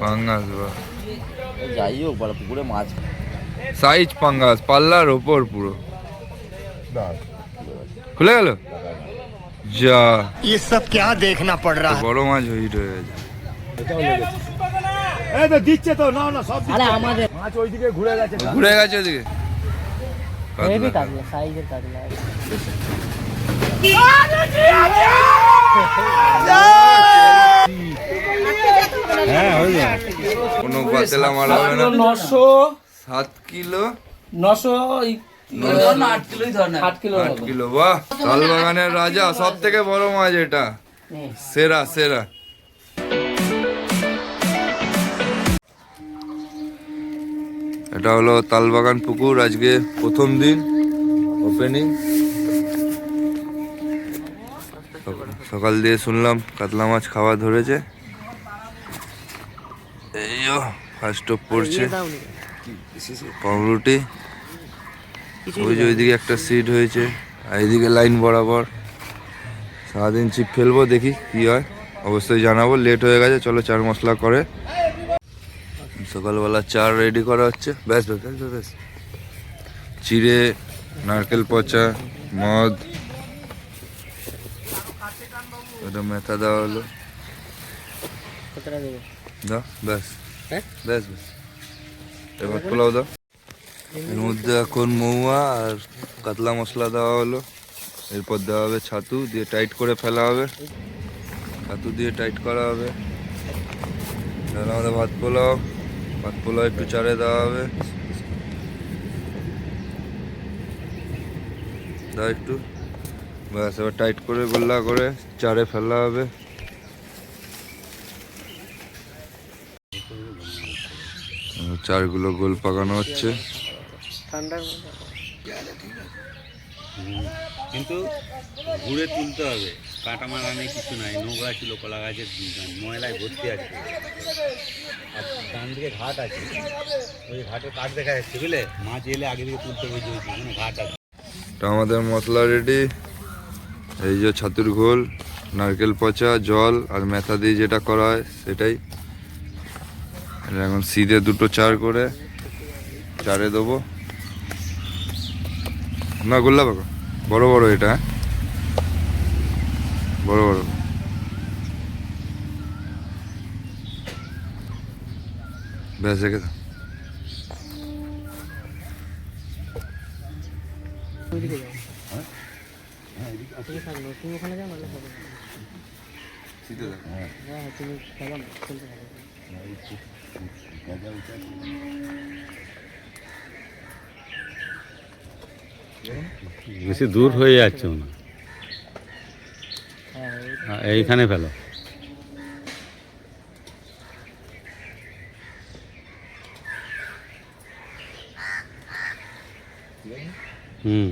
পাঙ্গাস যাই হোক বড় পুকুরে মাছ সাইজ পাঙ্গাস পাল্লার ওপর পুরো খুলে গেল যা ये सब क्या देखना पड़ रहा है বড় মাছ হিট হয়ে গেছে এই তো দিচ্ছে তো না না সব আরে আমাদের মাছ ওইদিকে ঘুরে গেছে ওদিকে হেভি কাটলা সাইজের কাটলা হ্যাঁ হয়ে যায় কোনো পাতলা মারা হবে না 7 কিলো 8 কিলো বাহ তালবাগানের রাজা সব থেকে বড় মাছ এটা সেরা সেরা এটা হলো তালবাগান পুকুর আজকে প্রথম দিন ওপেনিং সকাল দিয়ে শুনলাম কাতলা মাছ খাওয়া ধরেছে এই ফার্স্ট স্টপ পড়ছে পাউরুটি ওই যে ওইদিকে একটা সিট হয়েছে আর এইদিকে লাইন বরাবর সারাদিন চিপ ফেলবো দেখি কি হয় অবশ্যই জানাবো লেট হয়ে গেছে চলো চার মশলা করে সকালবেলা চা রেডি করা হচ্ছে ব্যাস ব্যাস ব্যাস ব্যাস চিড়ে নারকেল পচা মদ ওটা মেথা দেওয়া হলো দাও ব্যাস ব্যাস ব্যাস এবার পোলাও দাও এর মধ্যে এখন মৌয়া আর কাতলা মশলা দেওয়া হলো এরপর দেওয়া হবে ছাতু দিয়ে টাইট করে ফেলা হবে ছাতু দিয়ে টাইট করা হবে তাহলে আমাদের ভাত পোলাও একটু চারে দেওয়া হবে দাও একটু ব্যাস এবার টাইট করে গোল্লা করে চারে ফেলা হবে চারগুলো গোল পাকানো হচ্ছে কিন্তু ঘুরে তুলতে হবে কাটা মারা নেই কিছু নাই নোংরা ছিল কলা গাছের ময়লায় ভর্তি আছে আর ডান দিকে ঘাট আছে ওই ঘাটের কাঠ দেখা যাচ্ছে বুঝলে মাছ এলে আগে দিকে তুলতে হবে যে ওইখানে ঘাট আছে আমাদের মশলা রেডি এই যে ছাতুর ঘোল নারকেল পচা জল আর মেথা দিয়ে যেটা করা হয় সেটাই এখন সিধে দুটো চার করে চারে দেবো না গোল্লা পাকা বড় বড় এটা বড় বড় ব্যাস রেখে দাও বেশি দূর হয়ে যাচ্ছে না এইখানে ফেলো হুম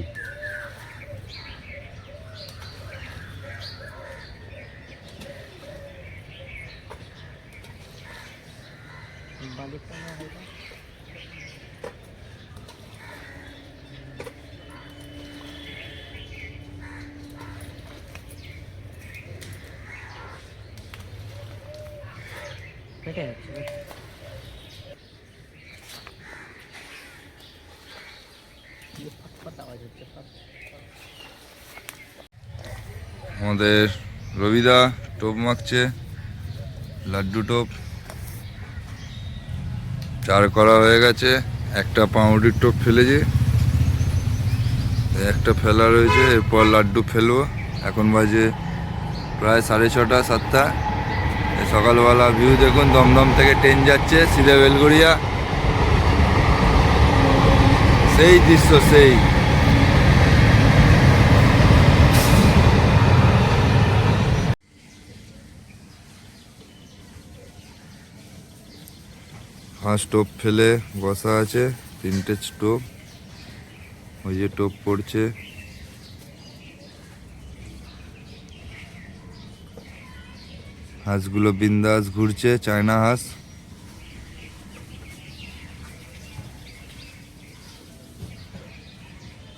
আমাদের রবিদা টোপ মাখছে লাড্ডু টোপ চার করা হয়ে গেছে একটা পাউরুটির টোপ ফেলেছে একটা ফেলা রয়েছে এরপর লাড্ডু ফেলবো এখন বাজে প্রায় 6:30 7টা সকালবেলা ভিউ দেখুন দমদম থেকে ট্রেন যাচ্ছে সিধে বেলগড়িয়া সেই দৃশ্য সেই ফার্স্ট টোপ ফেলে বসা আছে 3টে টোপ ওই যে টোপ পড়ছে হাঁসগুলো বিন্দাস ঘুরছে চায়না হাঁস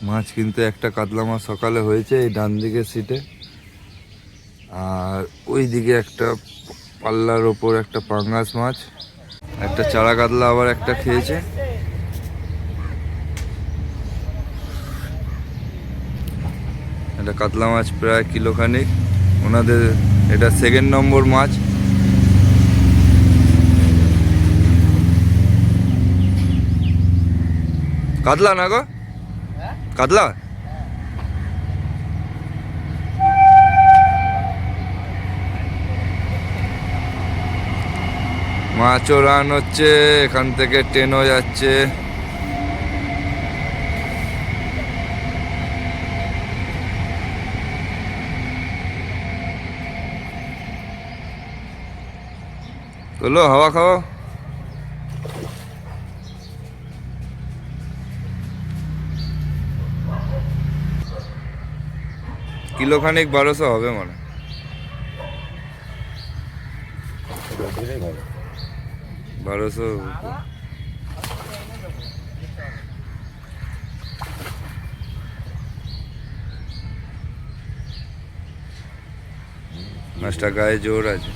মাছ কিন্তু একটা কাতলা মাছ সকালে হয়েছে এই ডান দিকের সিটে আর ওইদিকে একটা পাল্লার ওপর একটা পাঙ্গাস মাছ, একটা চারা কাতলা আবার একটা খেয়েছে। এটা কাতলা মাছ প্রায় কিলোখানিক, ওনাদের এটা 2nd নম্বর মাছ। কাতলা না গো, কাতলা। মাছও রান হচ্ছে, এখান থেকে ট্রেনও যাচ্ছে। চলো হাওয়া খাও। কিলোখানিক 1200 হবে মানে। ভালো 1200। মাছটা গায়ে জোর আছে।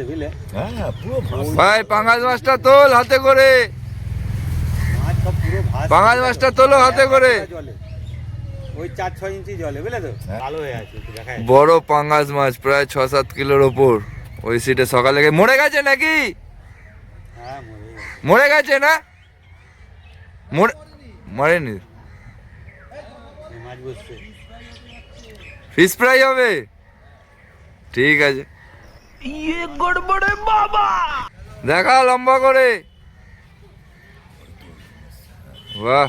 বুঝলে? ভাই পাঙ্গাস মাছটা তোল হাতে করে, মাছ সব পুরো ভাসছে। পাঙ্গাস মাছটা তোলো হাতে করে। জলে ওই 4-6 ইঞ্চি জলে, বুঝলে তো? ভালো হয়ে আছে, একটু দেখা যাচ্ছে। বড় পাঙ্গাস মাছ প্রায় 6-7 কিলোর ওপর। ওই সিটে সকালে মরে গেছে নাকি? হ্যাঁ, মরে গেছে। মরে গেছে না? মরেনি। এই মাছ বসছে। ফিশ ফ্রাই হবে, ঠিক আছে। দেখা লম্বা করে। বাহ,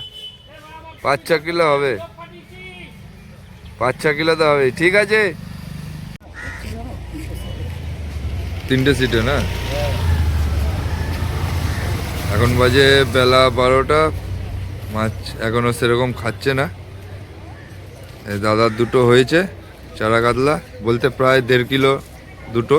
5-6 কিলো হবে, 5-6 কিলো তো হবে, ঠিক আছে। 3টে সিটে না? এখন বাজে বেলা 12টা, মাছ এখনো সেরকম খাচ্ছে না। এই দাদার দুটো হয়েছে চারা কাতলা, বলতে প্রায় 1.5 কিলো দুটো।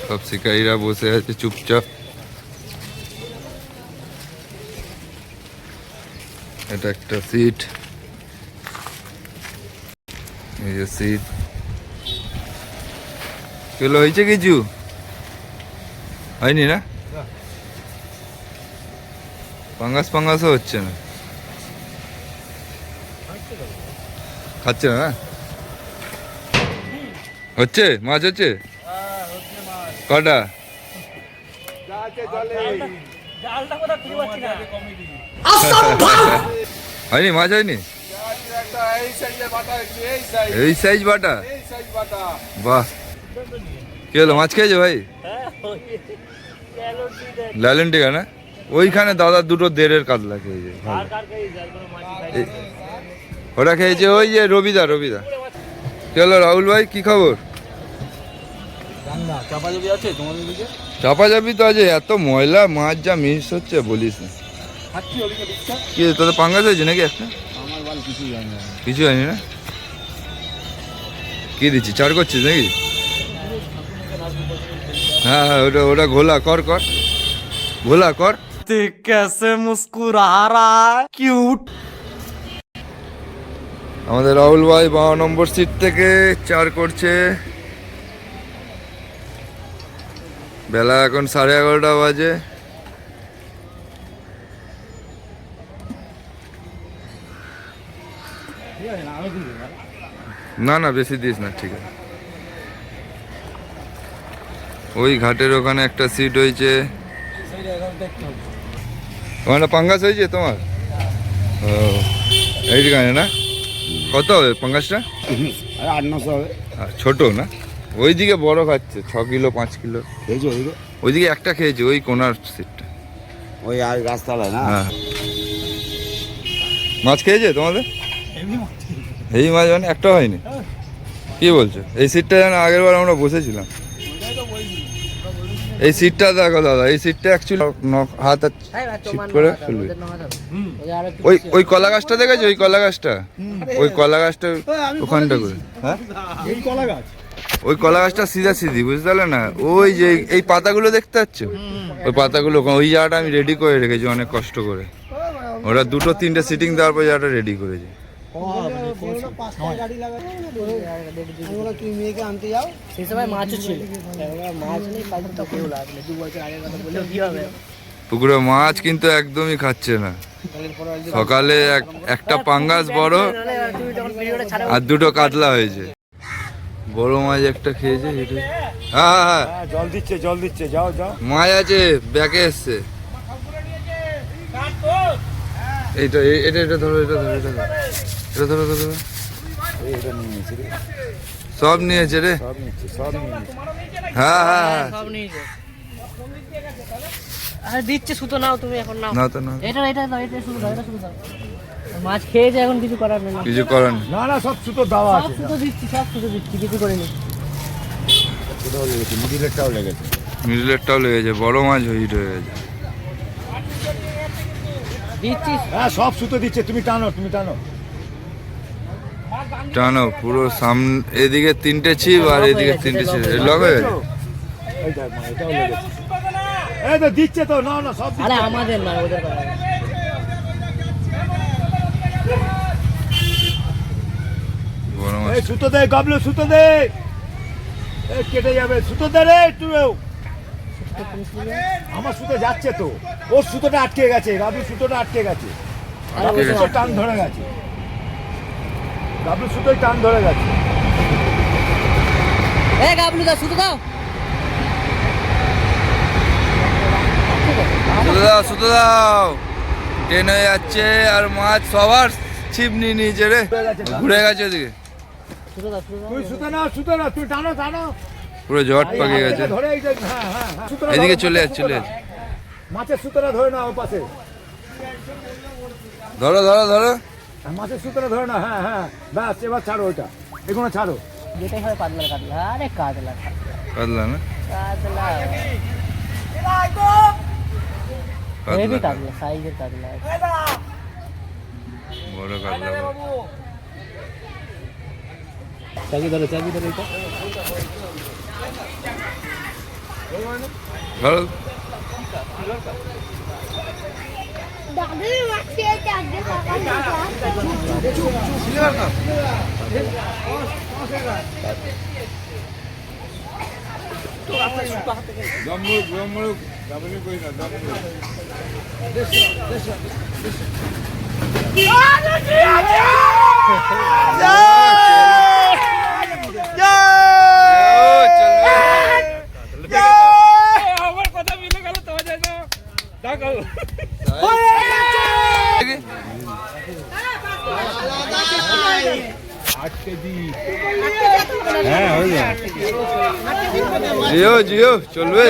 সব শিকারীরা বসে আছে চুপচাপ। এটা একটা সিট, এই যে সিট। কিলো হয়েছে কিছু? হয়নি না? পাঙ্গাসও হচ্ছে না, খাচ্ছে না? হচ্ছে মাছ হচ্ছে কটা? হয়নি মাছ হয়নি? এই সাইজ বাটা, বাহ। কি হলো, মাছ খেয়েছো ভাই? ল্যালেন্টিকা না? ওইখানে দাদা দুটো 1.5 কাতলা খেয়েছে। ওটা খেয়েছে ওই যে রবিদা। কি হলো রাহুল ভাই, কি খবর? চাপাচাপি তো আছে, এত ময়লা, মাছ যা মিস হচ্ছে বলিস না। কি তোদের পাঙ্গাস হয়েছে নাকি একটা? কিছু হয়নি না? কি দিচ্ছি, চার করছিস নাকি? হ্যাঁ হ্যাঁ, ওটা ঘোলা কর, ঘোলা কর। कैसे मुस्कुरा रहा है क्यूट। আমাদের রাহুল ভাই 52 নম্বর সিট থেকে চার করছে। বেলা এখন 11:30 বাজে। না বেশি দিস না, ঠিক আছে। ওই ঘাটের ওখানে একটা সিট হয়েছে। তোমার পাঙ্গাস হয়েছে তোমার? ও এইখানে না? কত হবে পাঙ্গাসটা? 800-900 হবে। ছোট না? ওইদিকে বড় খাচ্ছে, 6 কিলো 5 কিলো। ওইদিকে একটা খেয়েছে, ওই কোনার সিটটা, ওই আর গাছতলায় না? হ্যাঁ। মাছ খেয়েছে তোমাদের? এই মাছ মানে একটা হয়নি? কি বলছো? এই সিটটা যেন আগের বার আমরা বসেছিলাম। এই সিটটা দেখো দাদা, এই সিটটা অ্যাকচুয়ালি হাত চিপ করে ফেলবে। ওই কলা গাছটা দেখেছো, ওই কলা গাছটা, ওই কলা গাছটা ওখানটা করে, হ্যাঁ এই কলা গাছ, ওই কলা গাছটা সিধা সিধি, বুঝতে পারলে না? ওই যে এই পাতাগুলো দেখতে পাচ্ছ, ওই পাতাগুলো ওই জায়গাটা আমি রেডি করে রেখেছি অনেক কষ্ট করে। ওরা 2-3টে সিটিং দেওয়ার পর জায়গাটা রেডি করেছি। সেই সময় মাছও ছিল, মাছ নেই, পাখিটা কেউ লাগলে 2 বছর আগে কথা বললেও কি হবে? পুকুরে মাছ কিন্তু একদমই খাচ্ছে না। সকালে একটা পাঙ্গাস বড় আর 2টো কাতলা হয়েছে। বড় মাছ একটা খেয়েছে, হ্যাঁ হ্যাঁ জল দিচ্ছে, যাও যাও। মাছ আছে, ব্যাকে এসছে। এটা এটা এটা ধরো, এটা ধরো, এটা ধরো, এটা ধরো, ধরো। এটা নিয়েছি রে, সব নিয়েছে রে, সব নিচ্ছে, সব নিয়েছে। হ্যাঁ হ্যাঁ হ্যাঁ সব নিয়েছে। আরে দিচ্ছে, সুতো নাও তুমি এখন, নাও। না তো না, এটা দাও, এটা শুধু দাও, এটা শুধু দাও। মাছ খেয়েছে, এখন কিছু করার নেই। কিছু করেন। না না, সব সুতো দেওয়া সব আছে, সুতো দিচ্ছি, সব সুতো দিচ্ছি, কিছু করিনি। সুতোও লেগেছে, মিডিলেরটাও লেগেছে। মিডলেরটাও লেগেছে, বড় মাছ হিট হয়ে গেছে। দিচ্ছি, হ্যাঁ সব সুতো দিচ্ছে, তুমি টানো, তুমি টানো। টানো পুরো সামনে, এদিকে 3টে ছিপ আর এদিকে 3টে ছিপ, লগ হয়ে গেছে। এই দেখ মা, এটাও লেগেছে। এই তো দিচ্ছে তো, না না সব আরে দিচ্ছে। আমাদের না, ওদের কথা। বড় মাছ এই সুতো দে, গাবলু সুতো দে, এই কেটে যাবে, সুতো দে রে একটু। আমার সুতো যাচ্ছে তো, ওর সুতোটা আটকে গেছে, গাবলু সুতোটা আটকে গেছে, গাবলু সুতো টান ধরে গেছে, গাবলু সুতোই টান ধরে গেছে। এই গাবলু দাও, সুতো দাও। সুতো দাও, সুতো দাও। ট্রেন হয়ে যাচ্ছে আর মাছ সবার ছিপ নিয়ে নিয়েছে রে, ঘুরে গেছে ওদিকে। সুতো দাও, সুতো দাও। তুই সুতো না, তুই টানো টানো। পুরো জট পাকিয়ে গেছে, ধরে এই যে, হ্যাঁ হ্যাঁ হ্যাঁ, সুতোটা এদিকে ধরো, চলে মাছের যাচ্ছে, চলে সুতোটা। যাচ্ছে। মাছের সুতোটা ধরে না ও পাশে, ধরো ধরো ধরো, মাছের সুতোটা ধরে না, হ্যাঁ হ্যাঁ, ব্যাস এবার ছাড়ো ওইটা, এগুলো ছাড়ো। যেটাই হয় পাতলা কাতলা, আরে কাতলা কাতলা না, কাতলা, হেভি কাতলা, সাইজের কাতলা। বড় কাতলা। চাবি ধরো এটা। ধরো, জিও জিও চলবে।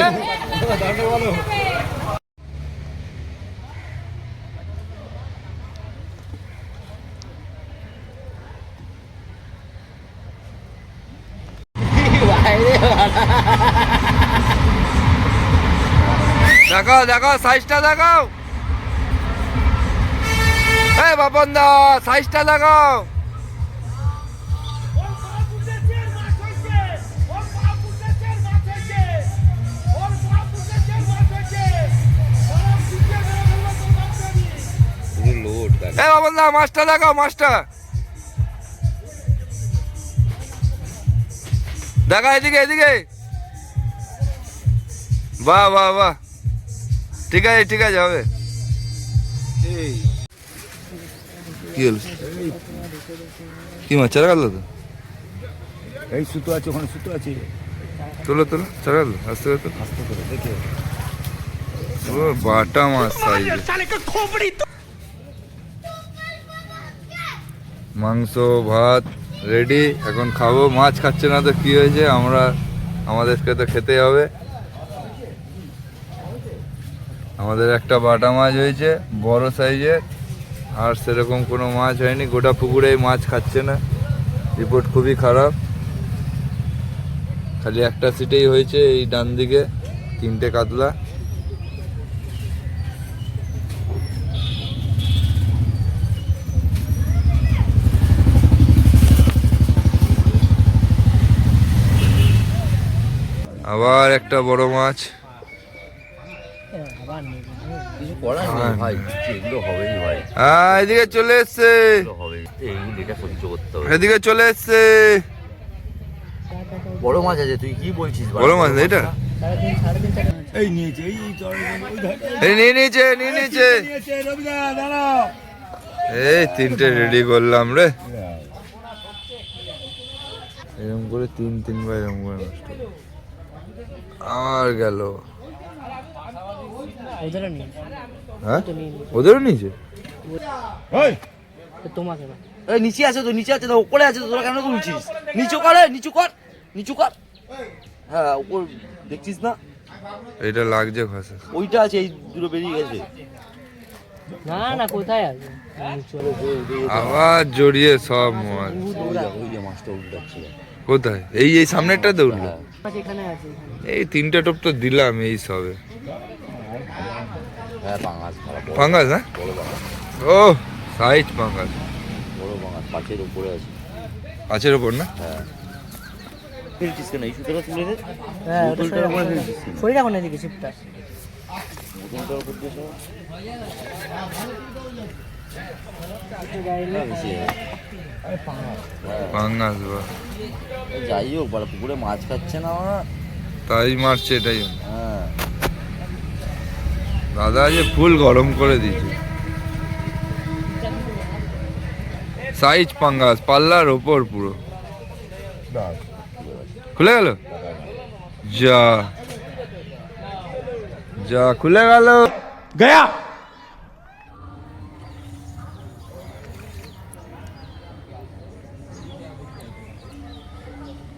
দেখাও দেখাও, সাইজটা দেখাও। এই বাপন দা, সাইজটা দেখাও। এই বাপন দা, মাছটা দেখাও, মাছটা দেখা, এদিকে এদিকে। বাহ বাহ বাহ, ঠিক আছে ঠিক আছে, হবে। কি হলো, কি মাছ চারা কাটলো তো? এই সুতো আছে, ওখানে সুতো আছে, তোলো তোলো, চারা কাটলো, আস্তে করে তোলো। আস্তে করে দেখে। ও বাটা মাছ সাইজ। মাংস ভাত রেডি, এখন খাবো। মাছ খাচ্ছে না তো কি হয়েছে, আমাদেরকে তো খেতে হবে। আমাদের একটা বাটা মাছ হয়েছে বড় সাইজের, আর সেরকম কোনো মাছ হয়নি। গোটা পুকুরেই মাছ খাচ্ছে না, রিপোর্ট খুবই খারাপ। খালি একটা সিটেই হয়েছে এই ডান দিকে, তিনটে কাতলা। আবার একটা বড় মাছ। আবার নেই কিছু করার নেই ভাই, এগুলো হবেই ভাই, এদিকে চলে এসছে, এগুলো হবে, এইগুলো এটা সহ্য করতে হবে। এদিকে চলে এসছে। বড় মাছ আছে, তুই কি বলছিস? বড় মাছ না এটা? সাড়ে তিন টাকা এই নিয়েছে, এই ওই ধারে। এই নিয়ে নিয়েছে, নিয়ে নিয়েছে। নিয়েছে, রবিদা দাঁড়াও। এই তিনটে রেডি করলাম রে। এরকম করে তিনবার এরকম করে নষ্ট। আর গেল। ওদেরও নেই, হ্যাঁ তো নেই ওদেরও নিয়েছে। এই, তো তোমাকে না। এই নিচে আছে তো, নিচে আছে তো, উপরে আছে তো, তোরা কেন তুলছিস? নিচু করে, নিচু কর, নিচু কর। হ্যাঁ উপর দেখছিস না, এটা লাগছে ঘষা। ওইটা আছে, এই দুটো বেরিয়ে গেছে। না না, কোথায় আছে? আবার জড়িয়ে সব মাছ। ওই যে মাছটা উল্টাচ্ছে। কোথায়? এই সামনেরটা দৌড়লো। মাছ এখানে আছে, এখানে। এই তিনটে টোপ তো দিলাম এই সবে। হ্যাঁ পাঙাশ, খারাপ পাঙ্গাস না? বড় পাঙাশ, ও সাইজ পাঙ্গাস। বড় পাঙাশ, পাঁচের উপরে আছে। পাঁচের ওপর না? হ্যাঁ ফেলছিস কেন? এই সুতোটা তুলে দে, হ্যাঁ, ওটা বোতলটার উপরে ফেলছিস। সরে রাখো না এদিকে চিপটা। বোতলটার উপর দিয়ে সব বেশি হয়। পাঙ্গাস বা যাই হোক, বড় পুকুরে মাছ খাচ্ছে না ওরা। তাই মারছে এটাই। হ্যাঁ দাদা যে ফুল গরম করে দিয়েছে। সাইজ পাঙ্গাস, পাল্লার ওপর পুরো। দাঁড়াও। খুলে গেল? যা যা খুলে গেল। গয়া।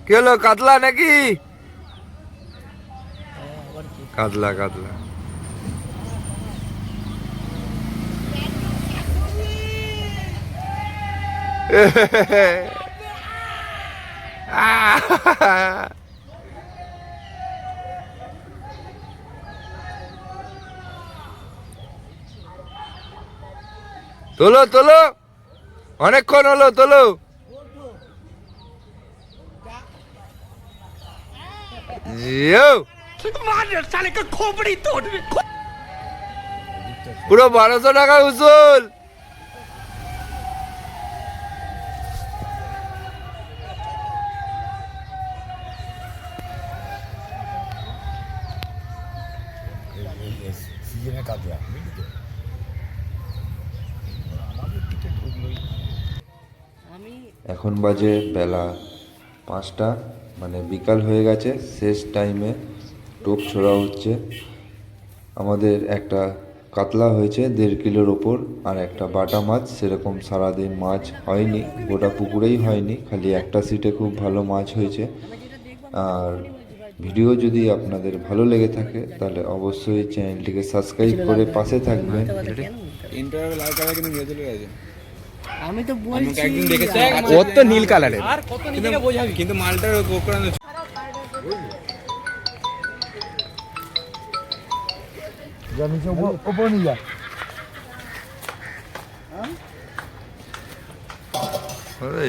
কি হলো, কাতলা নাকি? কাতলা কাতলা। তোলো তোলো, অনেকক্ষণ হলো, তোলো। পুরো 1200 টাকা উসুল। সিজনে কাতলা, বুঝলি তো? এখন বাজে বেলা 5টা, মানে বিকাল হয়ে গেছে। শেষ টাইমে টোপ ছোড়া হচ্ছে। আমাদের একটা কাতলা হয়েছে 1.5 কিলোর ওপর, আর একটা বাটা মাছ। সেরকম সারাদিন মাছ হয়নি, গোটা পুকুরেই হয়নি, খালি একটা সিটে খুব ভালো মাছ হয়েছে। আর ভিডিও যদি আপনাদের ভালো লেগে থাকে তাহলে অবশ্যই চ্যানেলটিকে সাবস্ক্রাইব করে পাশে থাকবেন। আমি তো বলছি ওর তো নীল কালারের। কিন্তু মালটার যা নিচে ওপর নিয়ে যা।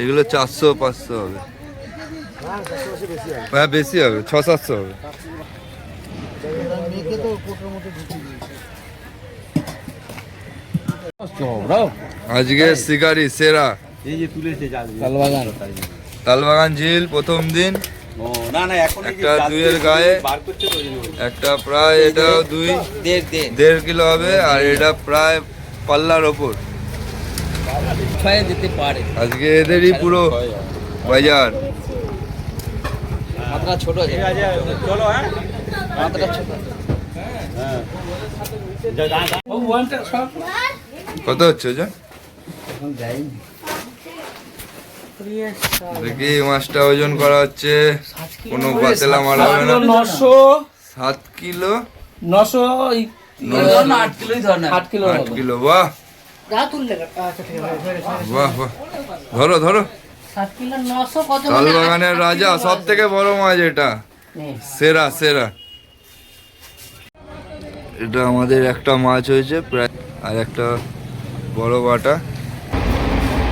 এগুলো 400-500 হবে। হ্যাঁ বেশি হবে, 600-700 হবে। আজকে শিকারি সেরা এই যে তুলেছে জাল, তালবাগান ঝিল প্রথম দিন। ও না না, এখন একটা 2-এর গায়ে, বার করছে তো, ওই জন্য বলছি। একটা প্রায় এটাও 1.5 কিলো হবে, আর এটা প্রায় পাল্লার ওপর। দিতে পারে, আজকে এদেরই পুরো বাজার। মাত্রা ছোট আছে, ঠিক আছে, চলো। হ্যাঁ মাত্রা ছোট। হ্যাঁ যা যা যা। কত হচ্ছে ওজন? দেখি মাছটা ওজন করা হচ্ছে, কোনো বাতেলা মারা হবে না। 7 কিলো, 8 কিলোই ধর না, 8 কিলো 8 কিলো। বাহ যা তুললে। আচ্ছা ঠিক আছে, বাহ বাহ, ধরো ধরো। 7 কিলো 900 কত? তালবাগানের রাজা, সব থেকে বড় মাছ এটা, সেরা সেরা। এটা আমাদের একটা মাছ হয়েছে প্রায়, আর একটা বড় বাটা।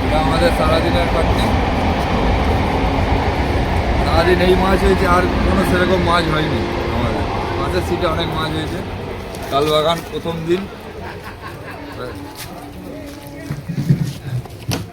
এটা আমাদের সারাদিনের খাটনি। সারাদিন এই মাছ হয়েছে, আর কোনো সেরকম মাছ হয়নি আমাদের। মাছের সিটে অনেক মাছ হয়েছে। তালবাগান প্রথম দিন।